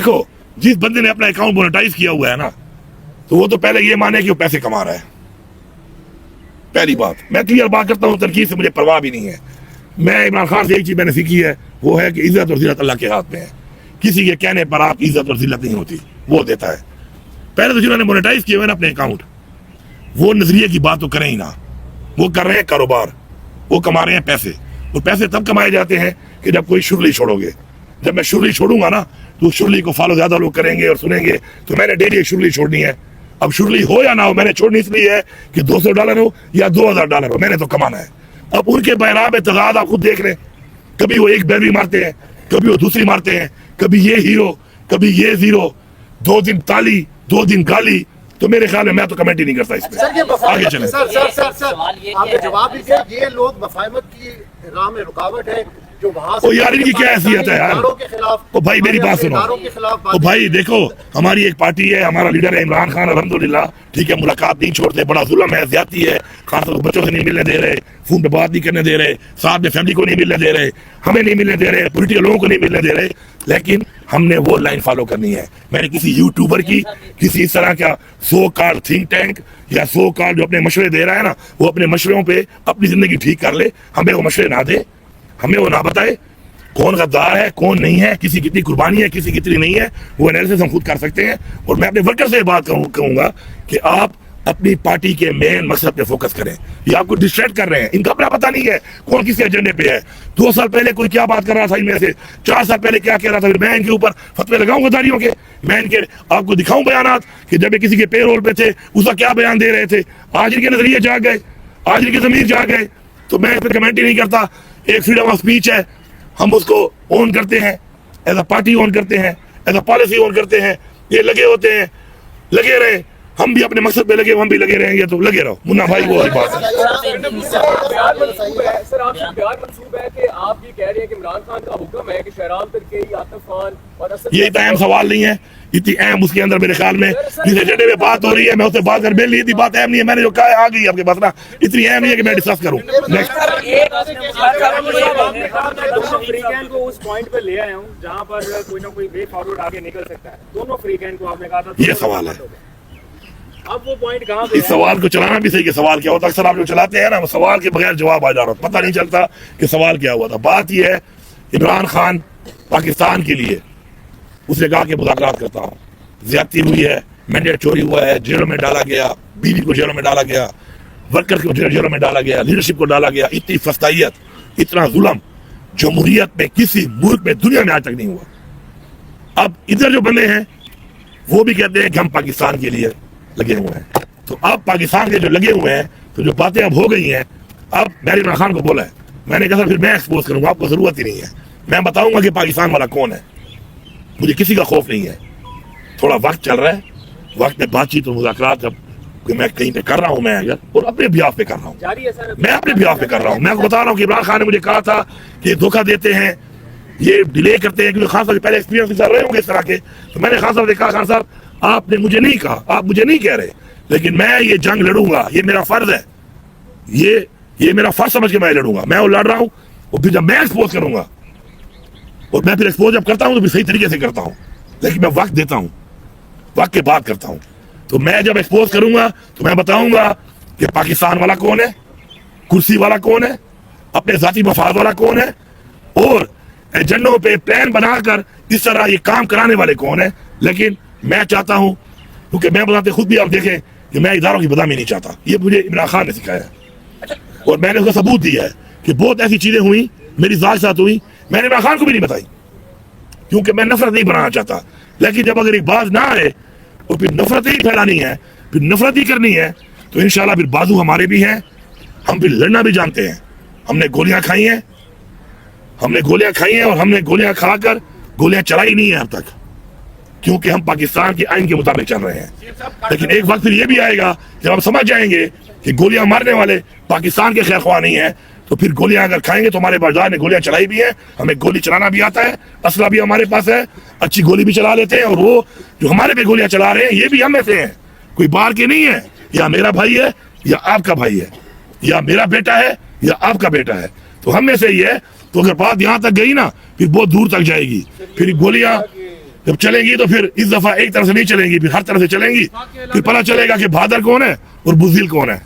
देखो जिस बंदे ने अपना अकाउंट मोनेटाइज किया हुआ है ना, तो वो तो पहले ये माने कि वो पैसे कमा रहा है। पहली बात, मैं क्लियर बात करता हूँ, तरकीब से मुझे परवाह भी नहीं है। मैं इमरान खान से एक चीज मैंने सीखी है, वो है कि इज्जत और जिल्लत अल्लाह के हाथ में है। किसी के कहने पर आप इज्जत और जिल्लत नहीं होती, वो देता है। पहले तो जिन्होंने मोनेटाइज किए हुए ना अपने अकाउंट, वो नजरिए की बात तो करें ही ना। वो कर रहे हैं कारोबार, वो कमा रहे हैं पैसे। वो पैसे तब कमाए जाते हैं कि जब कोई शुरली छोड़ोगे। जब मैं शुरली छोड़ूंगा ना, तो शुरली को फॉलो ज्यादा लोग करेंगे और सुनेंगे। तो मैंने डेली शुरली छोड़नी है। अब शुरली हो या ना हो, मैंने छोड़नी इसलिए है कि $200 हो या $2000 हो, मैंने तो कमाना है। अब उनके बहराब तजाद आप खुद देख रहे हैं, कभी वो एक बैरवी मारते हैं, कभी वो दूसरी मारते हैं, कभी ये हीरो कभी ये जीरो, 2 दिन ताली 2 दिन गाली। तो मेरे ख्याल में मैं तो कमेंट ही नहीं करता इसमें। आगे चले। सर आपने जवाब भी दिया, ये लोग मफाहमत की राह में रुकावट है जो वहां से। यार इनकी क्या हैसियत है यार। ओ भाई मेरी बात सुनो। ओ भाई देखो, हमारी एक पार्टी है, हमारा लीडर है इमरान खान, अल्हम्दुलिल्लाह, ठीक है, मुलाकात नहीं छोड़ते। बड़ा जुल्म है, ज्यादती है, खासतौर पर बच्चों से नहीं मिलने दे रहे, फोन पे बात नहीं करने दे रहे, साथ में फैमिली को नहीं मिलने दे रहे, हमें नहीं मिलने दे रहे, पॉलिटिकल लोगों को नहीं मिलने दे रहे। लेकिन हमने वो लाइन फॉलो करनी है। मैंने किसी यूट्यूबर की, किसी इस तरह का सो कॉल्ड थिंक टैंक या सो कॉल्ड जो अपने मशवरे दे रहा है ना, वो अपने मशवरों पे अपनी जिंदगी ठीक कर ले। हमें वो मशवरे ना दे, हमें वो ना बताए कौन गद्दार है कौन नहीं है, किसी कितनी कुर्बानी है किसी कितनी नहीं है। वो एनालिसिस हम खुद कर सकते हैं। और मैं अपने वर्कर से बात कहूंगा कि आप अपनी पार्टी के मेन मकसद पे फोकस करें। ये आपको डिस्ट्रैक्ट कर रहे हैं, इनका अपना पता नहीं है कौन किसी एजेंडे पे है। 2 साल पहले कोई क्या बात कर रहा था इनमें से, 4 साल पहले क्या कह रहा था, फिर मैं इनके ऊपर फतवे लगाऊं गद्दारियों के। मैं इनके आपको दिखाऊं बयानात कि जब ये किसी के पे रोल पे थे उसका क्या बयान दे रहे थे। आज इनके नजरिए जाग गए, आज इनकी जमीर जाग गए। तो मैं इस पर कमेंट ही नहीं करता। एक फ्रीडम ऑफ स्पीच है, हम उसको ऑन करते हैं, एज अ पार्टी ऑन करते हैं, एज अ पॉलिसी ऑन करते हैं। ये लगे होते हैं, लगे रहे, हम भी अपने मकसद पे लगे, हम भी लगे रहेंगे। तो लगे रहो मुन्ना भाई, वो वाली बात है। सर आपसे प्यार मंसूब है कि आप ये कह रहे हैं कि इमरान खान का हुक्म है कि शहराम तरकेई, आतिफ खान और असद, ये इतना अहम सवाल नहीं है, इतनी अहम उसके अंदर मेरे ख्याल में जिस एजेंडे में बात हो रही है मैं उससे बात कर, मेरे लिए इतनी बात अहम नहीं है। मैंने जो कहा है आ गई आपके पास ना, इतनी अहम नहीं है कि मैं डिस्कस करूं। नेक्स्ट को उस पॉइंट पे ले आया हूं जहां पर कोई ना कोई वे फॉरवर्ड आगे निकल सकता है। दोनों फ्रीकैन को आपने कहा था ये सवाल है। अब वो पॉइट कहां पे इस सवाल को चलाना भी सही कि सवाल क्या होता है। अक्सर आप जो चलाते हैं ना, वो सवाल के बगैर जवाब आ जा रहा, पता नहीं चलता कि सवाल क्या हुआ था। बात यह है, इमरान खान पाकिस्तान के लिए उसने कहा कि मुज़ाकरात करता हूँ, ज्यादती हुई है, मैंडेट चोरी हुआ है, जेलों में डाला गया, बीवी को जेलों में डाला गया, वर्कर को जेलों में डाला गया, लीडरशिप को डाला गया। इतनी फस्तायत, इतना जुल्म जमहूरियत में किसी मुल्क में दुनिया में आज तक नहीं हुआ। अब इधर जो बंदे हैं वो भी कहते हैं कि हम पाकिस्तान के लिए लगे हुए हैं। तो अब पाकिस्तान के जो लगे हुए हैं, तो जो बातें अब हो गई हैं, अब मैंने इमरान खान को बोला है, मैंने कहा फिर मैं एक्सपोज करूंगा, आपको जरूरत ही नहीं है। मैं बताऊंगा कि पाकिस्तान वाला कौन है, मुझे किसी का खौफ नहीं है। थोड़ा वक्त चल रहा है, वक्त में बातचीत और मुज़ाकरात जब मैं कहीं पे कर रहा हूं, मैं अगर और अपने बिहाफ पे कर रहा हूँ, मैं अपने बिहाफ पे कर रहा हूँ। मैं आपको बता रहा हूँ कि इमरान खान ने मुझे कहा था कि धोखा देते हैं, ये डिले करते हैं, क्योंकि खान साहब पहले एक्सपीरियंस रहे होंगे इस तरह के। तो मैंने खान साहब से कहा, खान साहब आपने मुझे नहीं कहा, आप मुझे नहीं कह रहे, लेकिन मैं ये जंग लड़ूंगा, ये मेरा फर्ज है, ये मेरा फर्ज समझ के मैं लड़ूंगा। मैं वो लड़ रहा हूं, और फिर जब मैं एक्सपोज करूंगा, और मैं फिर एक्सपोज जब करता हूं तो फिर सही तरीके से करता हूं, लेकिन मैं वक्त देता हूं, वक्त के बाद करता हूं। तो मैं जब एक्सपोज करूंगा तो मैं बताऊंगा कि पाकिस्तान वाला कौन है, कुर्सी वाला कौन है, अपने जाती मफाद वाला कौन है, और एजेंडों पे प्लान बनाकर इस तरह ये काम कराने वाले कौन है। लेकिन मैं चाहता हूं, क्योंकि मैं बताते खुद भी आप देखें कि मैं इदारों की बदनामी नहीं चाहता, ये मुझे इमरान खान ने सिखाया है और मैंने उसका सबूत दिया है कि बहुत ऐसी चीजें हुई मेरी जात साथ हुई, मैंने इमरान खान को भी नहीं बताई, क्योंकि मैं नफरत नहीं बनाना चाहता। लेकिन जब अगर एक बात ना आए और फिर नफरत ही फैलानी है, फिर नफरत ही करनी है, तो इंशाल्लाह फिर बाजू हमारे भी हैं, हम फिर लड़ना भी जानते हैं। हमने गोलियां खाई हैं, और हमने गोलियां खाकर गोलियां चलाई नहीं है अब तक, क्योंकि हम पाकिस्तान के आइन के मुताबिक चल रहे हैं। लेकिन एक वक्त फिर ये भी आएगा जब हम समझ जाएंगे कि गोलियां मारने वाले पाकिस्तान के खैर ख्वाह नहीं है, तो फिर गोलियां अगर खाएंगे तो हमारे बाजार ने गोलियां चलाई भी है, हमें गोली चलाना भी आता है, असला भी हमारे पास है, अच्छी गोली भी चला लेते हैं। और वो जो हमारे पे गोलियां चला रहे हैं ये भी हम में से हैं, कोई बाहर के नहीं है। या मेरा भाई है या आपका भाई है, या मेरा बेटा है या आपका बेटा है, तो हम में से ही है। तो अगर बात यहाँ तक गई ना, फिर बहुत दूर तक जाएगी। फिर गोलियां جب چلیں گی تو پھر اس دفعہ ایک طرف سے نہیں چلیں گی، پھر ہر طرف سے چلیں گی، پھر پتہ چلے گا کہ بہادر کون ہے اور بزدل کون ہے.